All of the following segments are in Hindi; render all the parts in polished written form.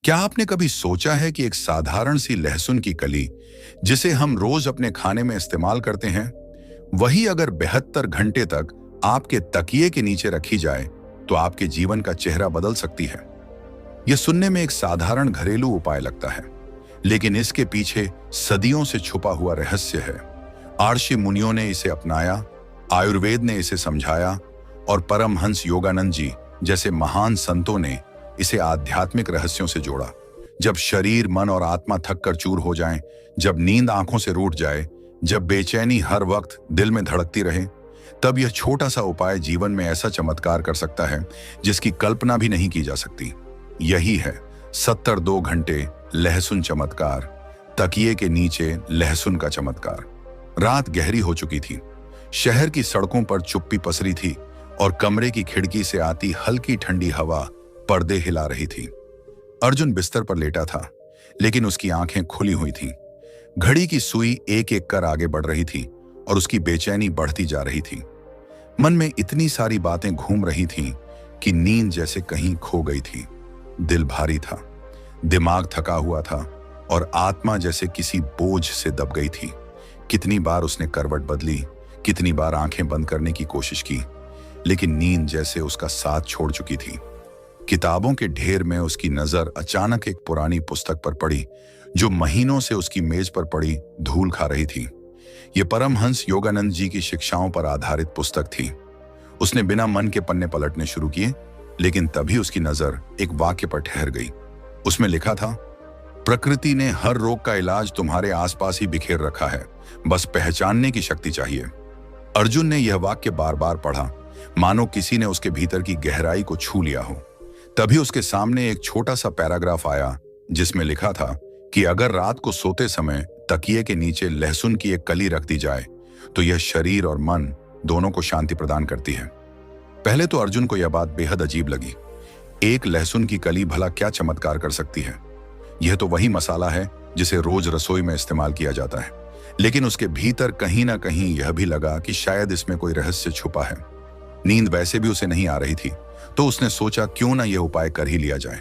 क्या आपने कभी सोचा है कि एक साधारण सी लहसुन की कली जिसे हम रोज अपने खाने में इस्तेमाल करते हैं, वही अगर 72 घंटे तक आपके तकिए के नीचे रखी जाए तो आपके जीवन का चेहरा बदल सकती है। यह सुनने में एक साधारण घरेलू उपाय लगता है, लेकिन इसके पीछे सदियों से छुपा हुआ रहस्य है। आर्षि मुनियों ने इसे अपनाया, आयुर्वेद ने इसे समझाया और परमहंस योगानंद जी जैसे महान संतों ने इसे आध्यात्मिक रहस्यों से जोड़ा। जब शरीर, मन और आत्मा थक कर चूर हो जाएं, जब नींद आंखों से रूठ जाए, जब बेचैनी हर वक्त दिल में धड़कती रहे, तब यह छोटा सा उपाय जीवन में ऐसा चमत्कार कर सकता है जिसकी कल्पना भी नहीं की जा सकती। यही है 72 घंटे लहसुन चमत्कार, तकिए के नीचे लहसुन का चमत्कार। रात गहरी हो चुकी थी, शहर की सड़कों पर चुप्पी पसरी थी और कमरे की खिड़की से आती हल्की ठंडी हवा पर्दे हिला रही थी। अर्जुन बिस्तर पर लेटा था, लेकिन उसकी आंखें खुली हुई थीं। घड़ी की सुई एक एक कर आगे बढ़ रही थी और उसकी बेचैनी बढ़ती जा रही थी। मन में इतनी सारी बातें घूम रही थीं कि नींद जैसे कहीं खो गई थी। दिल भारी था, दिमाग थका हुआ था और आत्मा जैसे किसी बोझ से दब गई थी। कितनी बार उसने करवट बदली, कितनी बार आंखें बंद करने की कोशिश की, लेकिन नींद जैसे उसका साथ छोड़ चुकी थी। किताबों के ढेर में उसकी नजर अचानक एक पुरानी पुस्तक पर पड़ी जो महीनों से उसकी मेज पर पड़ी धूल खा रही थी। ये परमहंस योगानंद जी की शिक्षाओं पर आधारित पुस्तक थी। उसने बिना मन के पन्ने पलटने शुरू किए, लेकिन तभी उसकी नजर एक वाक्य पर ठहर गई। उसमें लिखा था, प्रकृति ने हर रोग का इलाज तुम्हारे आसपास ही बिखेर रखा है, बस पहचानने की शक्ति चाहिए। अर्जुन ने यह वाक्य बार बार पढ़ा, मानो किसी ने उसके भीतर की गहराई को छू लिया हो। तभी उसके सामने एक छोटा सा पैराग्राफ आया जिसमें लिखा था कि अगर रात को सोते समय तकिए के नीचे लहसुन की एक कली रख दी जाए तो यह शरीर और मन दोनों को शांति प्रदान करती है। पहले तो अर्जुन को यह बात बेहद अजीब लगी। एक लहसुन की कली भला क्या चमत्कार कर सकती है? यह तो वही मसाला है जिसे रोज रसोई में इस्तेमाल किया जाता है। लेकिन उसके भीतर कहीं ना कहीं यह भी लगा कि शायद इसमें कोई रहस्य छुपा है। नींद वैसे भी उसे नहीं आ रही थी, तो उसने सोचा क्यों ना यह उपाय कर ही लिया जाए।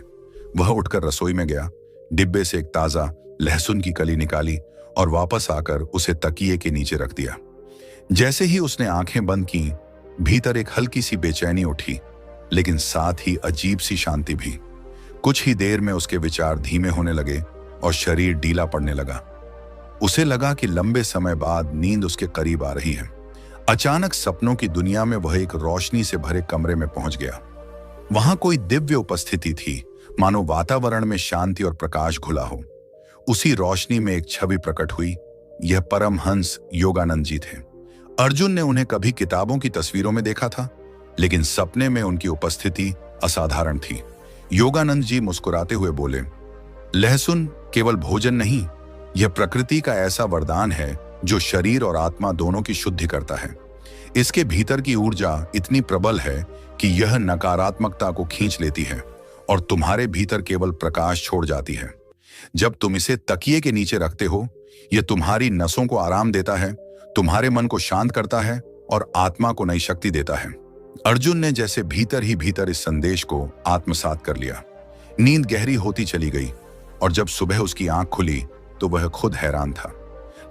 वह उठकर रसोई में गया, डिब्बे से एक ताजा लहसुन की कली निकाली और वापस आकर उसे तकिए के नीचे रख दिया। जैसे ही उसने आंखें बंद की, भीतर एक हल्की सी बेचैनी उठी, लेकिन साथ ही अजीब सी शांति भी। कुछ ही देर में उसके विचार धीमे होने लगे और शरीर ढीला पड़ने लगा। उसे लगा कि लंबे समय बाद नींद उसके करीब आ रही है। अचानक सपनों की दुनिया में वह एक रोशनी से भरे कमरे में पहुंच गया। वहां कोई दिव्य उपस्थिति थी, मानो वातावरण में शांति और प्रकाश घुला हो। उसी रोशनी में एक छवि प्रकट हुई। यह परमहंस योगानंद जी थे। अर्जुन ने उन्हें कभी किताबों की तस्वीरों में देखा था, लेकिन सपने में उनकी उपस्थिति असाधारण थी। योगानंद जी मुस्कुराते हुए बोले, लहसुन केवल भोजन नहीं, यह प्रकृति का ऐसा वरदान है जो शरीर और आत्मा दोनों की शुद्धि करता है। इसके भीतर की ऊर्जा इतनी प्रबल है कि यह नकारात्मकता को खींच लेती है और तुम्हारे भीतर केवल प्रकाश छोड़ जाती है। जब तुम इसे तकिए के नीचे रखते हो, यह तुम्हारी नसों को आराम देता है, तुम्हारे मन को शांत करता है और आत्मा को नई शक्ति देता है। अर्जुन ने जैसे भीतर ही भीतर इस संदेश को आत्मसात कर लिया। नींद गहरी होती चली गई और जब सुबह उसकी आंख खुली तो वह खुद हैरान था।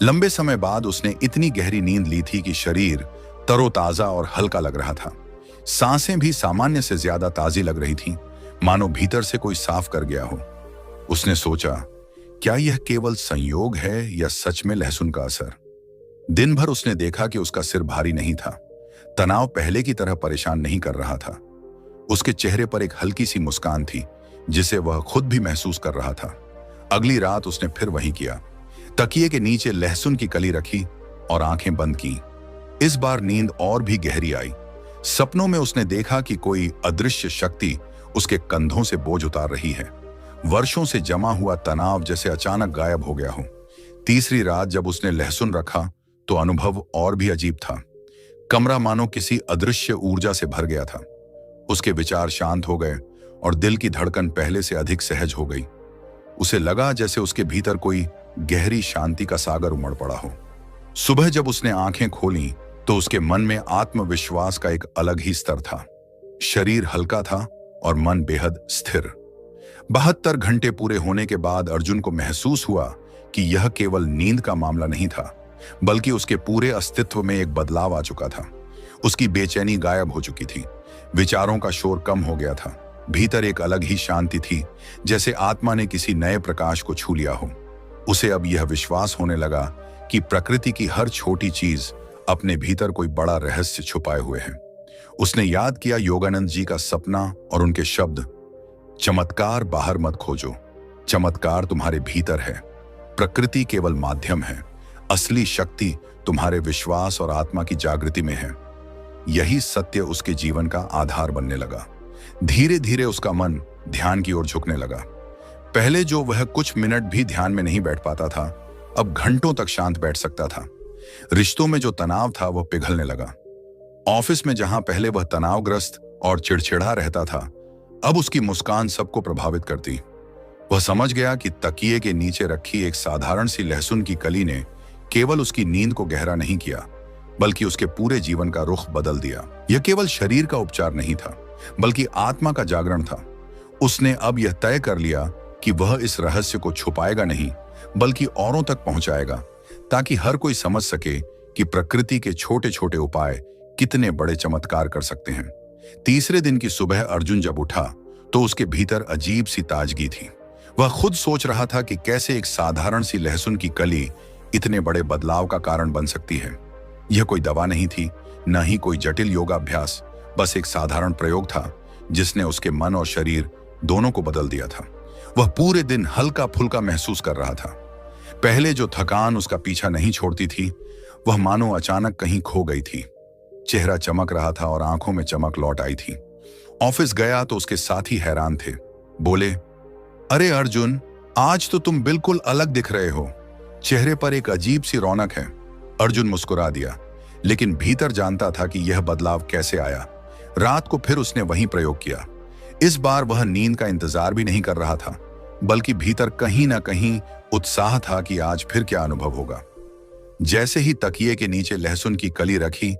लंबे समय बाद उसने इतनी गहरी नींद ली थी कि शरीर तरोताजा और हल्का लग रहा था। सांसें भी सामान्य से ज्यादा ताजी लग रही थीं, मानो भीतर से कोई साफ कर गया हो। उसने सोचा, क्या यह केवल संयोग है या सच में लहसुन का असर? दिन भर उसने देखा कि उसका सिर भारी नहीं था। तनाव पहले की तरह परेशान नहीं कर रहा था। उसके चेहरे पर एक हल्की सी मुस्कान थी जिसे वह खुद भी महसूस कर रहा था। अगली रात उसने फिर वही किया। तकिए के नीचे लहसुन की कली रखी और आंखें बंद की। इस बार नींद और भी गहरी आई। सपनों में उसने देखा कि कोई अदृश्य शक्ति उसके कंधों से बोझ उतार रही है। वर्षों से जमा हुआ तनाव जैसे अचानक गायब हो गया हो। तीसरी रात जब उसने लहसुन रखा तो अनुभव और भी अजीब था। कमरा मानो किसी अदृश्य ऊर्जा से भर गया था। उसके विचार शांत हो गए और दिल की धड़कन पहले से अधिक सहज हो गई। उसे लगा जैसे उसके भीतर कोई गहरी शांति का सागर उमड़ पड़ा हो। सुबह जब उसने आंखें खोली तो उसके मन में आत्मविश्वास का एक अलग ही स्तर था। शरीर हल्का था और मन बेहद स्थिर। 72 घंटे पूरे होने के बाद अर्जुन को महसूस हुआ कि यह केवल नींद का मामला नहीं था, बल्कि उसके पूरे अस्तित्व में एक बदलाव आ चुका था। उसकी बेचैनी गायब हो चुकी थी, विचारों का शोर कम हो गया था, भीतर एक अलग ही शांति थी, जैसे आत्मा ने किसी नए प्रकाश को छू लिया हो। उसे अब यह विश्वास होने लगा कि प्रकृति की हर छोटी चीज अपने भीतर कोई बड़ा रहस्य छुपाए हुए है। उसने याद किया योगानंद जी का सपना और उनके शब्द, चमत्कार बाहर मत खोजो, चमत्कार तुम्हारे भीतर है, प्रकृति केवल माध्यम है, असली शक्ति तुम्हारे विश्वास और आत्मा की जागृति में है। यही सत्य उसके जीवन का आधार बनने लगा। धीरे धीरे उसका मन ध्यान की ओर झुकने लगा। पहले जो वह कुछ मिनट भी ध्यान में नहीं बैठ पाता था, अब घंटों तक शांत बैठ सकता था। रिश्तों में जो तनाव था वह पिघलने लगा। ऑफिस में जहां पहले वह तनावग्रस्त और चिड़चिड़ा रहता था, अब उसकी मुस्कान सबको प्रभावित करती। वह समझ गया कि तकिए के नीचे रखी एक साधारण सी लहसुन की कली ने केवल उसकी नींद को गहरा नहीं किया, बल्कि उसके पूरे जीवन का रुख बदल दिया। यह केवल शरीर का उपचार नहीं था, बल्कि आत्मा का जागरण था। उसने अब यह तय कर लिया कि वह इस रहस्य को छुपाएगा नहीं, बल्कि औरों तक पहुंचाएगा, ताकि हर कोई समझ सके कि प्रकृति के छोटे छोटे उपाय कितने बड़े चमत्कार कर सकते हैं। तीसरे दिन की सुबह अर्जुन जब उठा तो उसके भीतर अजीब सी ताजगी थी। वह खुद सोच रहा था कि कैसे एक साधारण सी लहसुन की कली इतने बड़े बदलाव का कारण बन सकती है। यह कोई दवा नहीं थी, न ही कोई जटिल योगाभ्यास, बस एक साधारण प्रयोग था जिसने उसके मन और शरीर दोनों को बदल दिया था। वह पूरे दिन हल्का फुल्का महसूस कर रहा था। पहले जो थकान उसका पीछा नहीं छोड़ती थी, वह मानो अचानक कहीं खो गई थी। चेहरा चमक रहा था और आंखों में चमक लौट आई थी। ऑफिस गया तो उसके साथी हैरान थे। बोले, अरे अर्जुन, आज तो तुम बिल्कुल अलग दिख रहे हो, चेहरे पर एक अजीब सी रौनक है। अर्जुन मुस्कुरा दिया, लेकिन भीतर जानता था कि यह बदलाव कैसे आया। रात को फिर उसने वही प्रयोग किया। इस बार वह नींद का इंतजार भी नहीं कर रहा था, बल्कि भीतर कहीं ना कहीं उत्साह था कि आज फिर क्या अनुभव होगा। जैसे ही तकिए के नीचे लहसुन की कली रखी,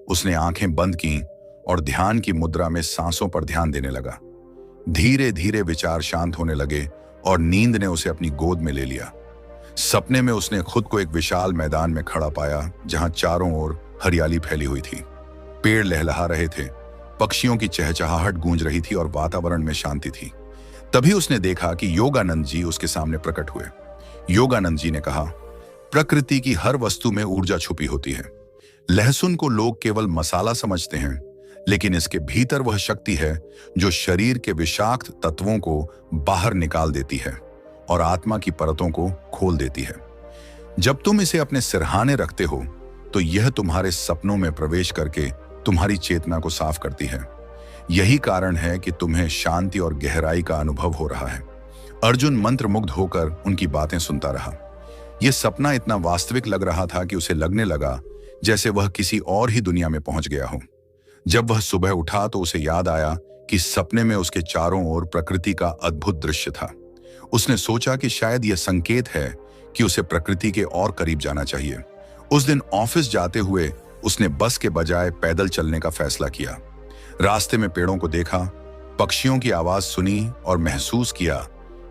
उसने आंखें बंद की और ध्यान की मुद्रा में सांसों पर ध्यान देने लगा। धीरे धीरे विचार शांत होने लगे और नींद ने उसे अपनी गोद में ले लिया। सपने में उसने खुद को एक विशाल मैदान में खड़ा पाया, जहां चारों ओर हरियाली फैली हुई थी। पेड़ लहलहा रहे थे, पक्षियों की चहचहाहट गूंज रही थी और वातावरण में शांति थी। तभी उसने देखा कि योगानंद जी उसके सामने प्रकट हुए। योगानंद जी ने कहा, प्रकृति की हर वस्तु में ऊर्जा छुपी होती है। लहसुन को लोग केवल मसाला समझते हैं, लेकिन इसके भीतर वह शक्ति है जो शरीर के विषाक्त तत्वों को बाहर निकाल देती है और आत्मा की परतों को खोल देती है। जब तुम इसे अपने सिरहाने रखते हो, तो यह तुम्हारे सपनों में प्रवेश करके तुम्हारी चेतना को साफ करती है। यही कारण है कि तुम्हें शांति और गहराई का अनुभव हो रहा है। अर्जुन मंत्रमुग्ध होकर उनकी बातें सुनता रहा। यह सपना इतना वास्तविक लग रहा था कि उसे लगने लगा जैसे वह किसी और ही दुनिया में पहुंच गया हो। जब वह सुबह उठा तो उसे याद आया कि सपने में उसके चारों ओर प्रकृति का अद्भुत दृश्य था। उसने सोचा कि शायद यह संकेत है कि उसे प्रकृति के और करीब जाना चाहिए। उस दिन ऑफिस जाते हुए उसने बस के बजाय पैदल चलने का फैसला किया। रास्ते में पेड़ों को देखा, पक्षियों की आवाज सुनी और महसूस किया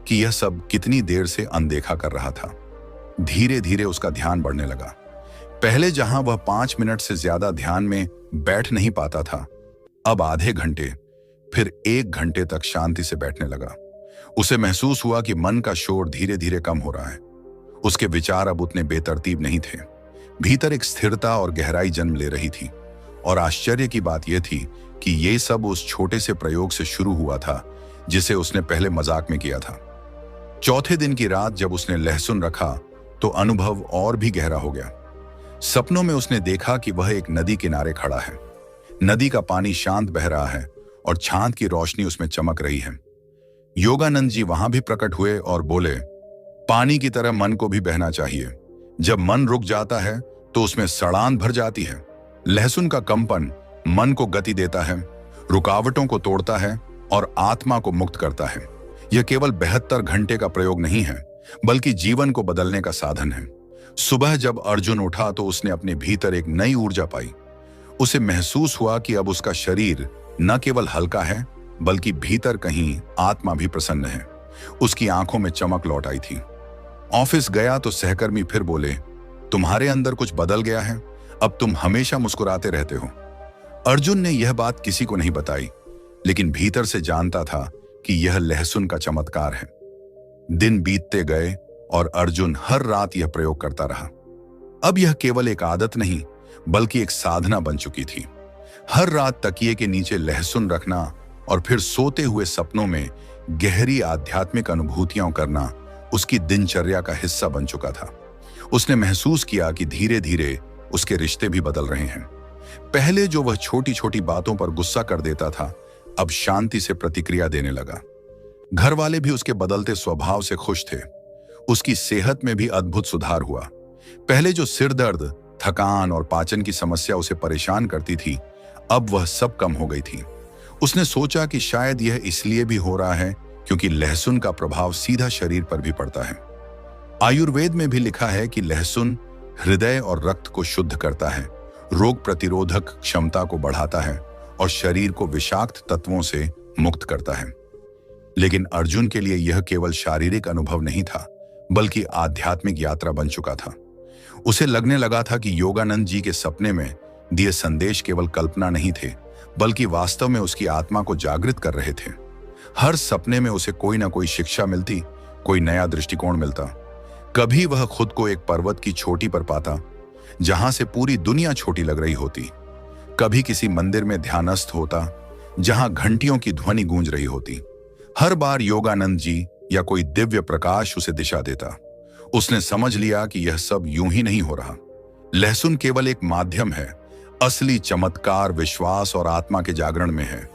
कि यह सब कितनी देर से अनदेखा कर रहा था। धीरे धीरे उसका ध्यान बढ़ने लगा। पहले जहां वह 5 मिनट से ज्यादा ध्यान में बैठ नहीं पाता था, अब आधे घंटे, फिर 1 घंटे तक शांति से बैठने लगा। उसे महसूस हुआ कि मन का शोर धीरे धीरे कम हो रहा है। उसके विचार अब उतने बेतरतीब नहीं थे। भीतर एक स्थिरता और गहराई जन्म ले रही थी। और आश्चर्य की बात यह थी कि ये सब उस छोटे से प्रयोग से शुरू हुआ था जिसे उसने पहले मजाक में किया था। चौथे दिन की रात जब उसने लहसुन रखा तो अनुभव और भी गहरा हो गया। सपनों में उसने देखा कि वह एक नदी किनारे खड़ा है। नदी का पानी शांत बह रहा है और चांद की रोशनी उसमें चमक रही है। योगानंद जी वहां भी प्रकट हुए और बोले, पानी की तरह मन को भी बहना चाहिए। जब मन रुक जाता है तो उसमें सड़ान भर जाती है। लहसुन का कंपन मन को गति देता है, रुकावटों को तोड़ता है और आत्मा को मुक्त करता है। यह केवल 72 घंटे का प्रयोग नहीं है, बल्कि जीवन को बदलने का साधन है। सुबह जब अर्जुन उठा तो उसने अपने भीतर एक नई ऊर्जा पाई। उसे महसूस हुआ कि अब उसका शरीर न केवल हल्का है, बल्कि भीतर कहीं आत्मा भी प्रसन्न है। उसकी आंखों में चमक लौट आई थी। ऑफिस गया तो सहकर्मी फिर बोले, तुम्हारे अंदर कुछ बदल गया है, अब तुम हमेशा मुस्कुराते रहते हो। अर्जुन ने यह बात किसी को नहीं बताई, लेकिन भीतर से जानता था कि यह लहसुन का चमत्कार है। दिन बीतते गए और अर्जुन हर रात यह प्रयोग करता रहा। अब यह केवल एक आदत नहीं, बल्कि एक साधना बन चुकी थी। हर रात तकिए के नीचे लहसुन रखना और फिर सोते हुए सपनों में गहरी आध्यात्मिक अनुभूतियां करना उसकी दिनचर्या का हिस्सा बन चुका था। उसने महसूस किया कि धीरे धीरे उसके रिश्ते भी बदल रहे हैं। पहले जो वह छोटी छोटी बातों पर गुस्सा कर देता था, अब शांति से प्रतिक्रिया देने लगा। घर वाले भी उसके बदलते स्वभाव से खुश थे। उसकी सेहत में भी अद्भुत सुधार हुआ। पहले जो सिर दर्द, थकान और पाचन की समस्या उसे परेशान करती थी, अब वह सब कम हो गई थी। उसने सोचा कि शायद यह इसलिए भी हो रहा है क्योंकि लहसुन का प्रभाव सीधा शरीर पर भी पड़ता है। आयुर्वेद में भी लिखा है कि लहसुन हृदय और रक्त को शुद्ध करता है, रोग प्रतिरोधक क्षमता को बढ़ाता है और शरीर को विषाक्त तत्वों से मुक्त करता है। लेकिन अर्जुन के लिए यह केवल शारीरिक अनुभव नहीं था, बल्कि आध्यात्मिक यात्रा बन चुका था। उसे लगने लगा था कि योगानंद जी के सपने में दिए संदेश केवल कल्पना नहीं थे, बल्कि वास्तव में उसकी आत्मा को जागृत कर रहे थे। हर सपने में उसे कोई ना कोई शिक्षा मिलती, कोई नया दृष्टिकोण मिलता। कभी वह खुद को एक पर्वत की चोटी पर पाता, जहां से पूरी दुनिया छोटी लग रही होती। कभी किसी मंदिर में ध्यानस्थ होता, जहां घंटियों की ध्वनि गूंज रही होती। हर बार योगानंद जी या कोई दिव्य प्रकाश उसे दिशा देता। उसने समझ लिया कि यह सब यूं ही नहीं हो रहा। लहसुन केवल एक माध्यम है, असली चमत्कार विश्वास और आत्मा के जागरण में है।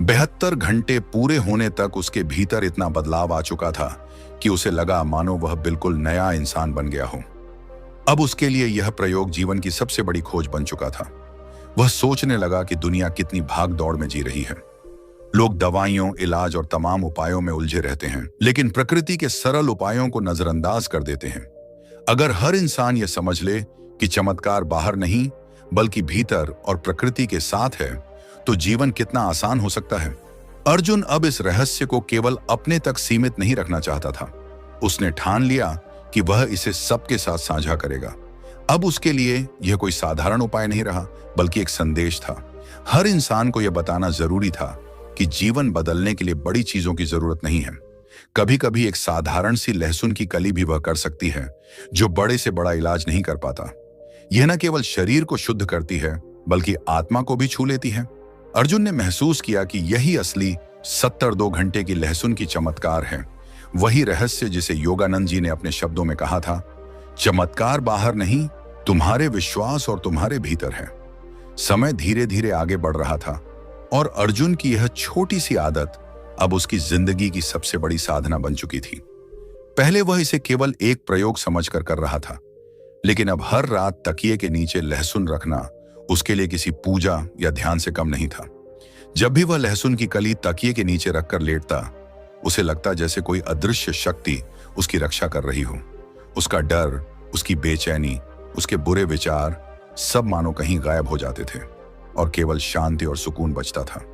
72 घंटे पूरे होने तक उसके भीतर इतना बदलाव आ चुका था कि उसे लगा मानो वह बिल्कुल नया इंसान बन गया हो। अब उसके लिए यह प्रयोग जीवन की सबसे बड़ी खोज बन चुका था। वह सोचने लगा कि दुनिया कितनी भाग दौड़ में जी रही है। लोग दवाइयों, इलाज और तमाम उपायों में उलझे रहते हैं, लेकिन प्रकृति के सरल उपायों को नजरअंदाज कर देते हैं। अगर हर इंसान यह समझ ले कि चमत्कार बाहर नहीं, बल्कि भीतर और प्रकृति के साथ है, तो जीवन कितना आसान हो सकता है। अर्जुन अब इस रहस्य को केवल अपने तक सीमित नहीं रखना चाहता था। उसने ठान लिया कि वह इसे सबके साथ साझा करेगा। अब उसके लिए यह कोई साधारण उपाय नहीं रहा, बल्कि एक संदेश था। हर इंसान को यह बताना जरूरी था कि जीवन बदलने के लिए बड़ी चीजों की जरूरत नहीं है। कभी कभी एक साधारण सी लहसुन की कली भी वह कर सकती है, जो बड़े से बड़ा इलाज नहीं कर पाता। यह न केवल शरीर को शुद्ध करती है, बल्कि आत्मा को भी छू लेती है। अर्जुन ने महसूस किया कि यही असली 72 घंटे की लहसुन की चमत्कार है। वही रहस्य जिसे योगानंद जी ने अपने शब्दों में कहा था, चमत्कार बाहर नहीं, तुम्हारे विश्वास और तुम्हारे भीतर है। समय धीरे धीरे आगे बढ़ रहा था और अर्जुन की यह छोटी सी आदत अब उसकी जिंदगी की सबसे बड़ी साधना बन चुकी थी। पहले वह इसे केवल एक प्रयोग समझकर कर रहा था, लेकिन अब हर रात तकिए के नीचे लहसुन रखना उसके लिए किसी पूजा या ध्यान से कम नहीं था। जब भी वह लहसुन की कली तकिए के नीचे रखकर लेटता, उसे लगता जैसे कोई अदृश्य शक्ति उसकी रक्षा कर रही हो। उसका डर, उसकी बेचैनी, उसके बुरे विचार सब मानो कहीं गायब हो जाते थे और केवल शांति और सुकून बचता था।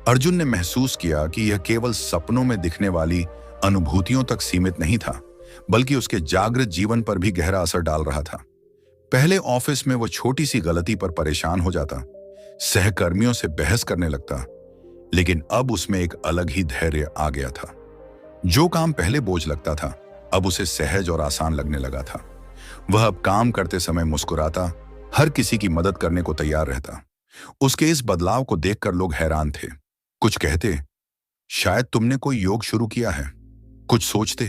अर्जुन ने महसूस किया कि यह केवल सपनों में दिखने वाली अनुभूतियों तक सीमित नहीं था, बल्कि उसके जागृत जीवन पर भी गहरा असर डाल रहा था। पहले ऑफिस में वो छोटी सी गलती पर परेशान हो जाता, सहकर्मियों से बहस करने लगता, लेकिन अब उसमें एक अलग ही धैर्य आ गया था। जो काम पहले बोझ लगता था, अब उसे सहज और आसान लगने लगा था। वह अब काम करते समय मुस्कुराता, हर किसी की मदद करने को तैयार रहता। उसके इस बदलाव को देखकर लोग हैरान थे। कुछ कहते, शायद तुमने कोई योग शुरू किया है। कुछ सोचते,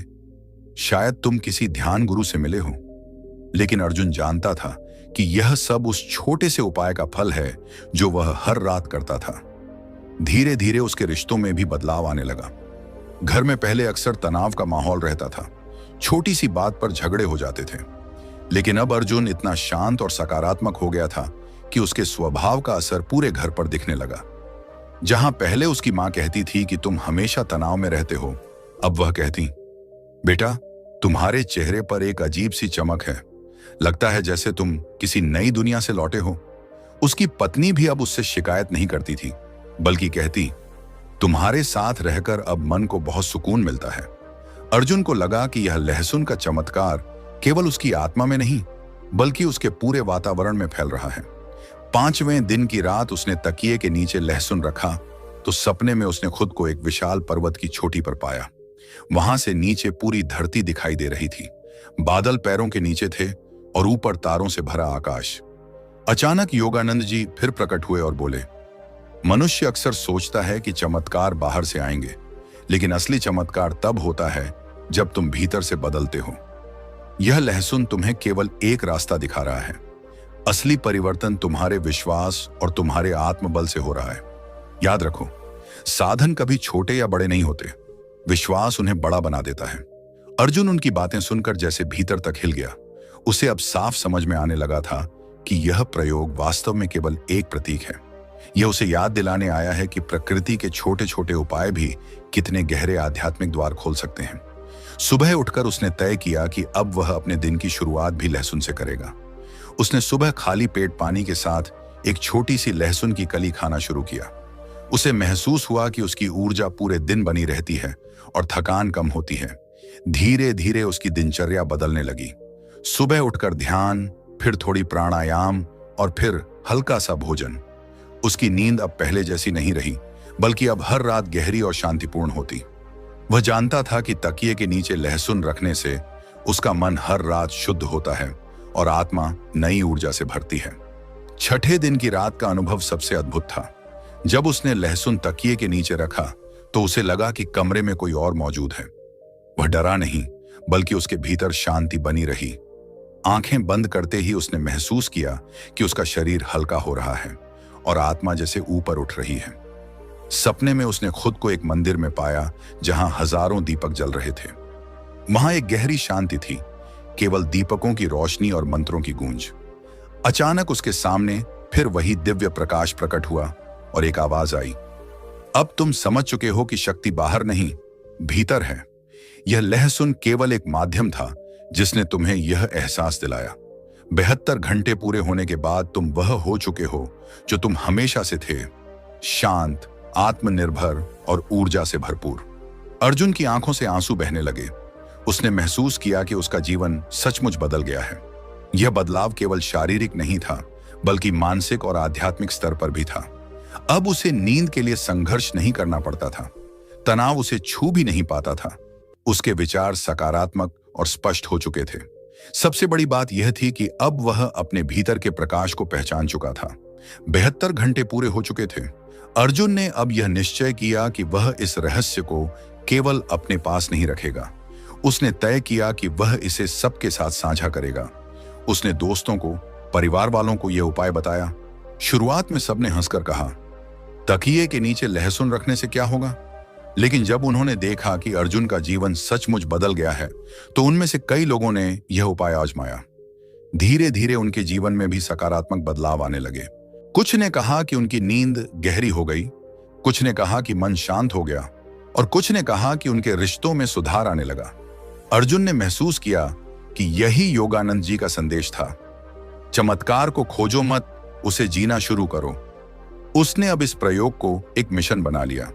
शायद तुम किसी ध्यान गुरु से मिले हो। लेकिन अर्जुन जानता था कि यह सब उस छोटे से उपाय का फल है जो वह हर रात करता था। धीरे धीरे उसके रिश्तों में भी बदलाव आने लगा। घर में पहले अक्सर तनाव का माहौल रहता था, छोटी सी बात पर झगड़े हो जाते थे। लेकिन अब अर्जुन इतना शांत और सकारात्मक हो गया था कि उसके स्वभाव का असर पूरे घर पर दिखने लगा। जहां पहले उसकी मां कहती थी कि तुम हमेशा तनाव में रहते हो, अब वह कहती, बेटा तुम्हारे चेहरे पर एक अजीब सी चमक है, लगता है जैसे तुम किसी नई दुनिया से लौटे हो। उसकी पत्नी भी अब उससे शिकायत नहीं करती थी, बल्कि कहती, तुम्हारे साथ रहकर अब मन को बहुत सुकून मिलता है। अर्जुन को लगा कि यह लहसुन का चमत्कार केवल उसकी आत्मा में नहीं बल्कि उसके पूरे वातावरण में फैल रहा है। 5वें दिन की रात उसने तकिए के नीचे लहसुन रखा तो सपने में उसने खुद को एक विशाल पर्वत की चोटी पर पाया। वहां से नीचे पूरी धरती दिखाई दे रही थी। बादल पैरों के नीचे थे और ऊपर तारों से भरा आकाश। अचानक योगानंद जी फिर प्रकट हुए और बोले, मनुष्य अक्सर सोचता है कि चमत्कार बाहर से आएंगे, लेकिन असली चमत्कार तब होता है जब तुम भीतर से बदलते हो। यह लहसुन तुम्हें केवल एक रास्ता दिखा रहा है। असली परिवर्तन तुम्हारे विश्वास और तुम्हारे आत्मबल से हो रहा है। याद रखो, साधन कभी छोटे या बड़े नहीं होते, विश्वास उन्हें बड़ा बना देता है। अर्जुन उनकी बातें सुनकर जैसे भीतर तक हिल गया। उसे अब साफ समझ में आने लगा था कि यह प्रयोग वास्तव में केवल एक प्रतीक है। यह उसे याद दिलाने आया है कि प्रकृति के छोटे छोटे उपाय भी कितने गहरे आध्यात्मिक द्वार खोल सकते हैं। सुबह उठकर उसने तय किया कि अब वह अपने दिन की शुरुआत भी लहसुन से करेगा। उसने सुबह खाली पेट पानी के साथ एक छोटी सी लहसुन की कली खाना शुरू किया। उसे महसूस हुआ कि उसकी ऊर्जा पूरे दिन बनी रहती है और थकान कम होती है। धीरे धीरे उसकी दिनचर्या बदलने लगी। सुबह उठकर ध्यान, फिर थोड़ी प्राणायाम और फिर हल्का सा भोजन। उसकी नींद अब पहले जैसी नहीं रही, बल्कि अब हर रात गहरी और शांतिपूर्ण होती। वह जानता था कि तकिए के नीचे लहसुन रखने से उसका मन हर रात शुद्ध होता है और आत्मा नई ऊर्जा से भरती है। 6ठे दिन की रात का अनुभव सबसे अद्भुत था। जब उसने लहसुन तकिए के नीचे रखा तो उसे लगा कि कमरे में कोई और मौजूद है। वह डरा नहीं, बल्कि उसके भीतर शांति बनी रही। आंखें बंद करते ही उसने महसूस किया कि उसका शरीर हल्का हो रहा है और आत्मा जैसे ऊपर उठ रही है। सपने में उसने खुद को एक मंदिर में पाया जहां हजारों दीपक जल रहे थे। वहां एक गहरी शांति थी, केवल दीपकों की रोशनी और मंत्रों की गूंज। अचानक उसके सामने फिर वही दिव्य प्रकाश प्रकट हुआ और एक आवाज आई, अब तुम समझ चुके हो कि शक्ति बाहर नहीं, भीतर है। यह लहसुन केवल एक माध्यम था जिसने तुम्हें यह एहसास दिलाया। 72 घंटे पूरे होने के बाद तुम वह हो चुके हो जो तुम हमेशा से थे, शांत, आत्मनिर्भर और ऊर्जा से भरपूर। अर्जुन की आंखों से आंसू बहने लगे। उसने महसूस किया कि उसका जीवन सचमुच बदल गया है। यह बदलाव केवल शारीरिक नहीं था, बल्कि मानसिक और आध्यात्मिक स्तर पर भी था। अब उसे नींद के लिए संघर्ष नहीं करना पड़ता था, तनाव उसे छू भी नहीं पाता था। उसके विचार सकारात्मक और स्पष्ट हो चुके थे। सबसे बड़ी बात यह थी कि अब वह अपने भीतर के प्रकाश को पहचान चुका था। 72 घंटे पूरे हो चुके थे। अर्जुन ने अब यह निश्चय किया कि वह इस रहस्य को केवल अपने पास नहीं रखेगा। उसने तय किया कि वह इसे सबके साथ साझा करेगा। उसने दोस्तों को, परिवार वालों को यह उपाय बताया। शुरुआत में सबने हंसकर कहा, तकिए के नीचे लहसुन रखने से क्या होगा? लेकिन जब उन्होंने देखा कि अर्जुन का जीवन सचमुच बदल गया है, तो उनमें से कई लोगों ने यह उपाय आजमाया। धीरे धीरे उनके जीवन में भी सकारात्मक बदलाव आने लगे। कुछ ने कहा कि उनकी नींद गहरी हो गई, कुछ ने कहा कि मन शांत हो गया और कुछ ने कहा कि उनके रिश्तों में सुधार आने लगा। अर्जुन ने महसूस किया कि यही योगानंद जी का संदेश था, चमत्कार को खोजो मत, उसे जीना शुरू करो। उसने अब इस प्रयोग को एक मिशन बना लिया।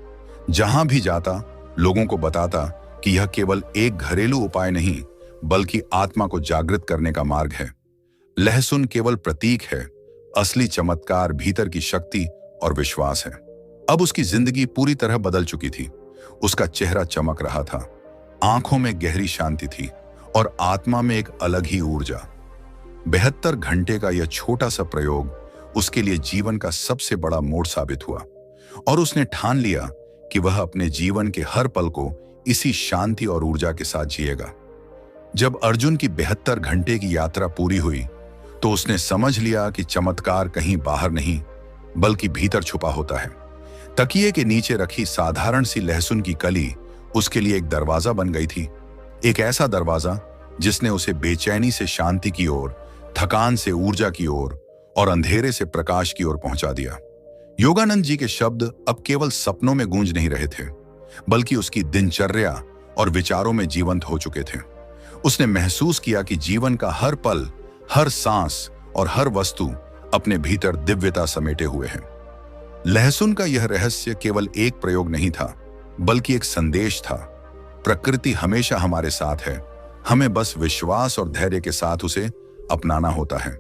जहां भी जाता, लोगों को बताता कि यह केवल एक घरेलू उपाय नहीं, बल्कि आत्मा को जागृत करने का मार्ग है। लहसुन केवल प्रतीक है, असली चमत्कार भीतर की शक्ति और विश्वास है। अब उसकी जिंदगी पूरी तरह बदल चुकी थी। उसका चेहरा चमक रहा था, आंखों में गहरी शांति थी और आत्मा में एक अलग ही ऊर्जा। 72 घंटे का यह छोटा सा प्रयोग उसके लिए जीवन का सबसे बड़ा मोड़ साबित हुआ और उसने ठान लिया कि वह अपने जीवन के हर पल को इसी शांति और ऊर्जा के साथ जिएगा। जब अर्जुन की 72 घंटे की यात्रा पूरी हुई, तो उसने समझ लिया कि चमत्कार कहीं बाहर नहीं, बल्कि भीतर छुपा होता है। तकिए के नीचे रखी साधारण सी लहसुन की कली उसके लिए एक दरवाजा बन गई थी, एक ऐसा दरवाजा जिसने उसे बेचैनी से शांति की ओर, थकान से ऊर्जा की ओर और अंधेरे से प्रकाश की ओर पहुंचा दिया। योगानंद जी के शब्द अब केवल सपनों में गूंज नहीं रहे थे, बल्कि उसकी दिनचर्या और विचारों में जीवंत हो चुके थे। उसने महसूस किया कि जीवन का हर पल, हर सांस और हर वस्तु अपने भीतर दिव्यता समेटे हुए है। लहसुन का यह रहस्य केवल एक प्रयोग नहीं था, बल्कि एक संदेश था। प्रकृति हमेशा हमारे साथ है, हमें बस विश्वास और धैर्य के साथ उसे अपनाना होता है।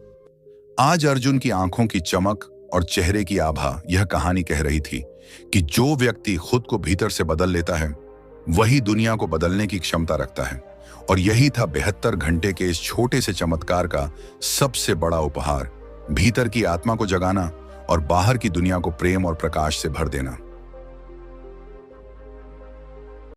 आज अर्जुन की आंखों की चमक और चेहरे की आभा यह कहानी कह रही थी कि जो व्यक्ति खुद को भीतर से बदल लेता है वही दुनिया को बदलने की क्षमता रखता है। और यही था 72 घंटे के इस छोटे से चमत्कार का सबसे बड़ा उपहार, भीतर की आत्मा को जगाना और बाहर की दुनिया को प्रेम और प्रकाश से भर देना।